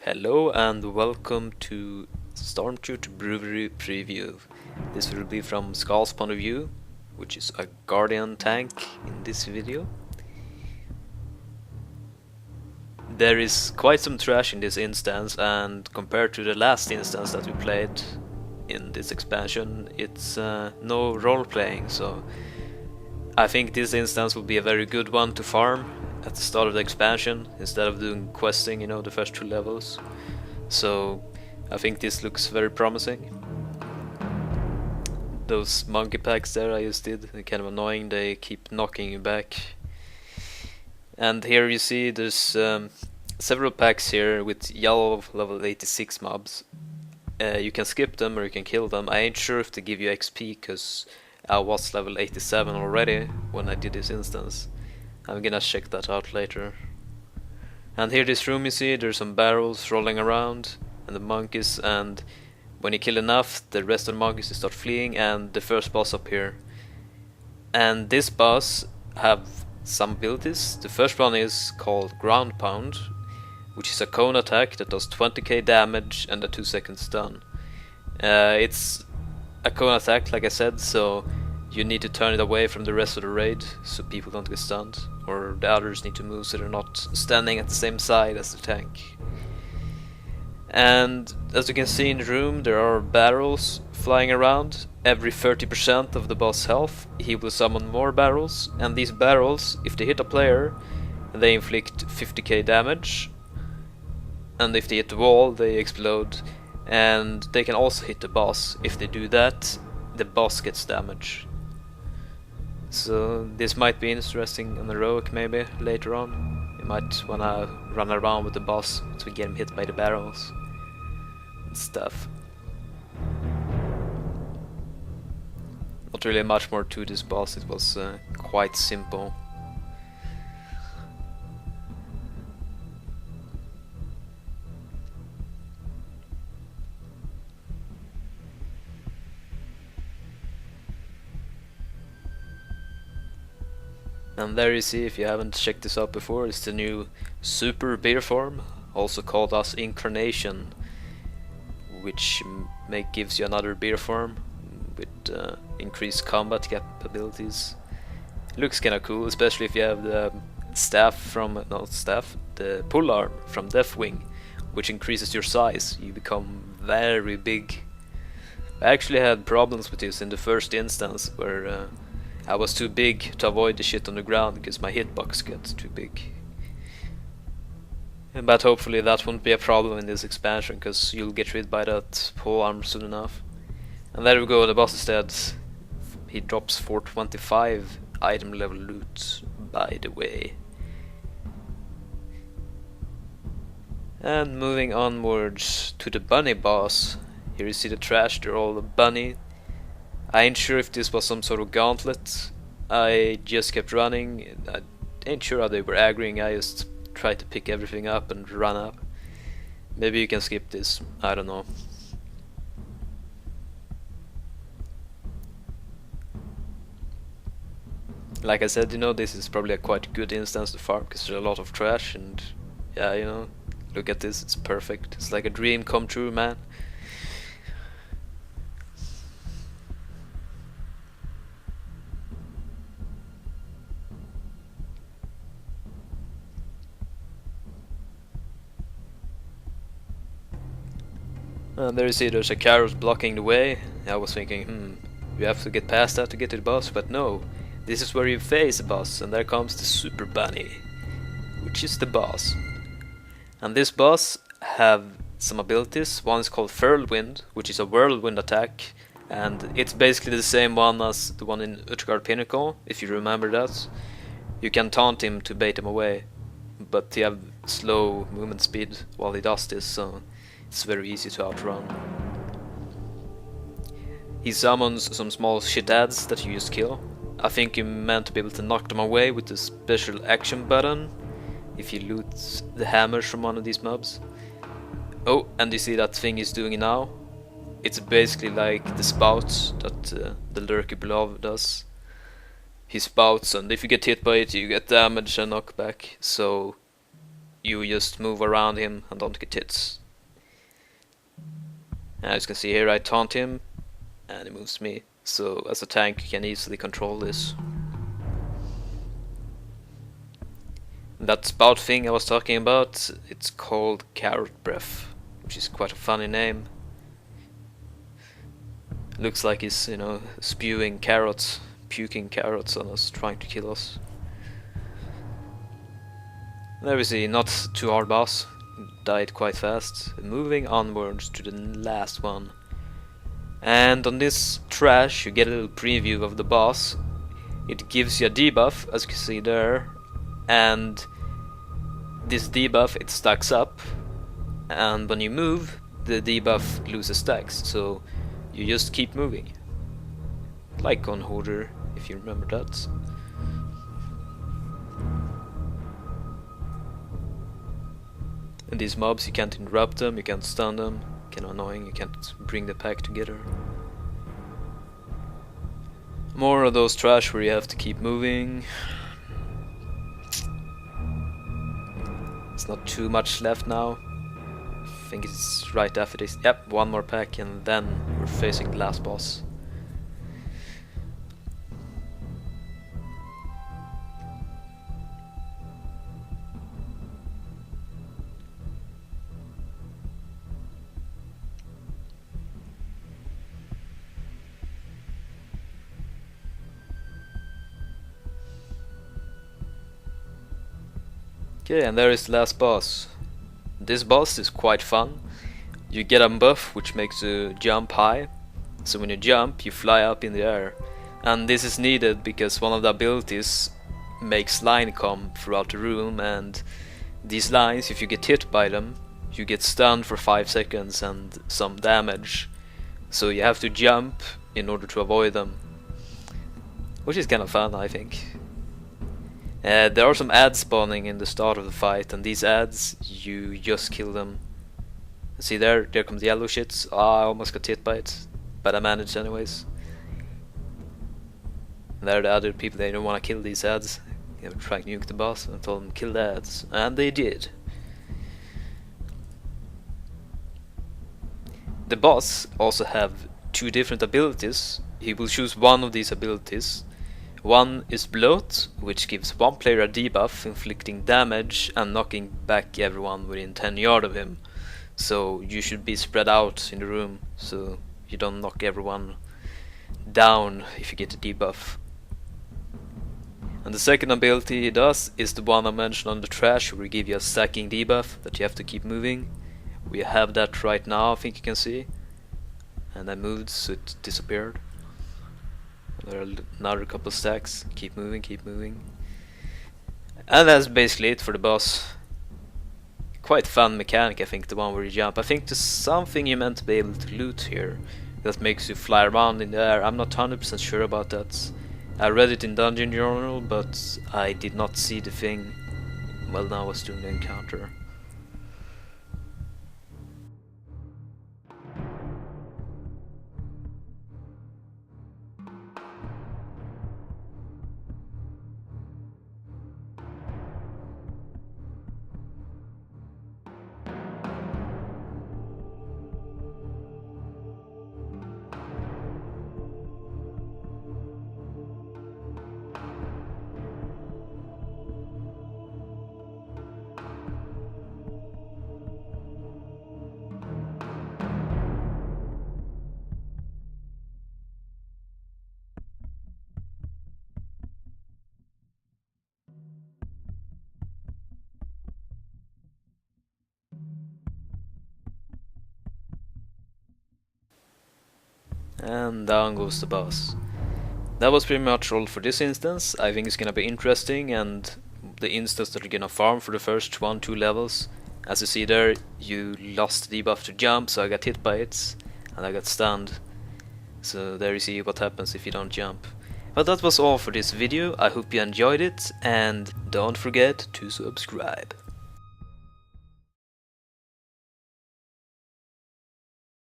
Hello and welcome to Stormstout Brewery preview. This will be from Zkall's point of view, which is a guardian tank in this video. There is quite some trash in this instance, and compared to the last instance that we played in this expansion, it's no role playing, so I think this instance will be a very good one to farm at the start of the expansion instead of doing questing, the first two levels. So I think this looks very promising. Those monkey packs there I just did, they're kind of annoying, they keep knocking you back. And here you see there's several packs here with yellow level 86 mobs. You can skip them or you can kill them. I ain't sure if they give you XP because I was level 87 already when I did this instance. I'm gonna check that out later. And here this room you see, there's some barrels rolling around and the monkeys, and when you kill enough the rest of the monkeys start fleeing, and the first boss up here. And this boss have some abilities. The first one is called Ground Pound, which is a cone attack that does 20k damage and a 2-second stun. It's a cone attack, like I said, so you need to turn it away from the rest of the raid so people don't get stunned, or the others need to move so they're not standing at the same side as the tank. And as you can see in the room, there are barrels flying around. Every 30% of the boss health he will summon more barrels, and these barrels, if they hit a player, they inflict 50k damage, and if they hit the wall they explode, and they can also hit the boss. If they do that, the boss gets damage. So this might be interesting on heroic maybe later on. You might wanna run around with the boss to get him hit by the barrels and stuff. Not really much more to this boss, it was quite simple. And there you see, if you haven't checked this out before, it's the new super beer form, also called as Incarnation, which gives you another beer form with increased combat capabilities. It looks kinda cool, especially if you have the the pull arm from Deathwing, which increases your size. You become very big. I actually had problems with this in the first instance, where I was too big to avoid the shit on the ground because my hitbox gets too big. But hopefully that won't be a problem in this expansion, because you'll get rid by that pole arm soon enough. And there we go, the boss instead. He drops 425 item level loot, by the way. And moving onwards to the bunny boss. Here you see the trash, they're all a bunny. I ain't sure if this was some sort of gauntlet. I just kept running. I ain't sure how they were aggroing. I just tried to pick everything up and run up. Maybe you can skip this, I don't know. Like I said, this is probably a quite good instance to farm because there's a lot of trash, and yeah, look at this, it's perfect. It's like a dream come true, man. And there you see there's a carrot blocking the way. I was thinking, you have to get past that to get to the boss, but no. This is where you face the boss, and there comes the super bunny, which is the boss. And this boss have some abilities. One is called Whirlwind, which is a whirlwind attack, and it's basically the same one as the one in Zkall Pinnacle, if you remember that. You can taunt him to bait him away, but he have slow movement speed while he does this, so it's very easy to outrun. He summons some small shitads that you just kill. I think you're meant to be able to knock them away with the special action button if you loot the hammers from one of these mobs. Oh, and you see that thing he's doing now? It's basically like the spouts that the lurker below does. He spouts, and if you get hit by it you get damage and knockback, so you just move around him and don't get hits. And as you can see here, I taunt him and he moves me. So as a tank you can easily control this. That spout thing I was talking about, it's called Carrot Breath, which is quite a funny name. Looks like he's, you know, spewing carrots, puking carrots on us, trying to kill us. There we see, not too hard boss, died quite fast. Moving onwards to the last one. And on this trash you get a little preview of the boss. It gives you a debuff, as you can see there, and this debuff, it stacks up, and when you move the debuff loses stacks, so you just keep moving, like on Hoarder, if you remember that. And these mobs, you can't interrupt them, you can't stun them, kind of annoying, you can't bring the pack together. More of those trash where you have to keep moving. It's not too much left now. I think it's right after this. Yep, one more pack and then we're facing the last boss. Okay, and there is the last boss. This boss is quite fun. You get a buff which makes you jump high. So when you jump, you fly up in the air. And this is needed because one of the abilities makes line come throughout the room, and these lines, if you get hit by them, you get stunned for 5 seconds and some damage. So you have to jump in order to avoid them. Which is kind of fun, I think. There are some ads spawning in the start of the fight, and these ads, you just kill them. See there comes the yellow shits. I almost got hit by it, but I managed anyways. And there are the other people, they don't want to kill these ads. They were trying to nuke the boss, and I told them kill the ads, and they did. The boss also have 2 different abilities. He will choose one of these abilities. One is Bloat, which gives one player a debuff, inflicting damage and knocking back everyone within 10 yards of him. So you should be spread out in the room, so you don't knock everyone down if you get a debuff. And the second ability he does is the one I mentioned on the trash, where we give you a stacking debuff that you have to keep moving. We have that right now, I think you can see. And I moved, so it disappeared. There are another couple stacks. Keep moving, keep moving. And that's basically it for the boss. Quite fun mechanic, I think, the one where you jump. I think there's something you're meant to be able to loot here that makes you fly around in the air. I'm not 100% sure about that. I read it in Dungeon Journal, but I did not see the thing while I was doing the encounter. And down goes the boss. That was pretty much all for this instance. I think it's gonna be interesting, and the instance that you're gonna farm for the first 1-2 levels. As you see there, you lost the debuff to jump, so I got hit by it and I got stunned. So there you see what happens if you don't jump. But that was all for this video. I hope you enjoyed it, and don't forget to subscribe.